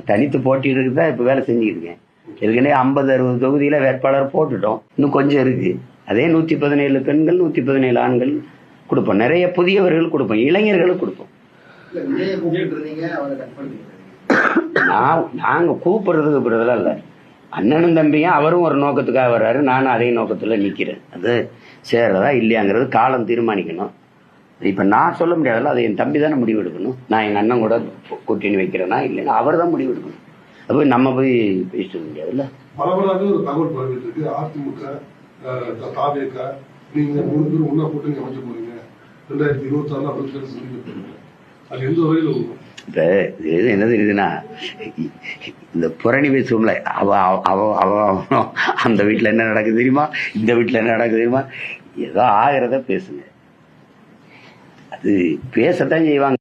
தனித்து போட்டிட்டு தான் இப்ப வேலை செஞ்சுக்கிட்டு இருக்கேன். ஏற்கனவே 50-60 தொகுதியில வேட்பாளர் போட்டுட்டோம். இன்னும் கொஞ்சம் இருக்கு. அதே 117 பெண்கள் 117 ஆண்கள் கொடுப்போம். நிறைய புதியவர்கள் கொடுப்போம், இளைஞர்களுக்கு கொடுப்போம். நாங்க கூப்பிடுறதுக்கு இல்ல, அண்ணனும் தம்பியும் அவரும் ஒரு நோக்கத்துக்காக வர்றாரு, நானும் அதே நோக்கத்துல நிக்கிறேன். அது சேர்றதா இல்லையாங்கிறது காலம் தீர்மானிக்கணும். இப்ப நான் சொல்ல முடியாதுல்ல, அதை என் தம்பி தானே முடிவு எடுக்கணும். நான் எங்க அண்ணன் கூட கூட்டணி வைக்கிறேன்னா இல்லைன்னா அவர் தான் முடிவு எடுக்கணும். அது போய் நம்ம போய் பேசிட முடியாதுல்ல. பரவலாக ஒரு தகவல் பரவிட்டு இருக்கு. அதிமுக தாவேக நீங்க 3 பேரும் ஒன்னா கூட்டணி அமைக்க போறீங்க 2026 அப்படின்னு சொல்லி அது எந்த வகையில இப்ப இது என்ன தெரியுதுன்னா, இந்த புரணி பேசுவோம்ல, அவ அவ அவ அந்த வீட்டுல என்ன நடக்குது தெரியுமா, இந்த வீட்டுல என்ன நடக்குது தெரியுமா, ஏதோ ஆகிறத பேசுங்க. அது பேசத்தான் செய்வாங்க.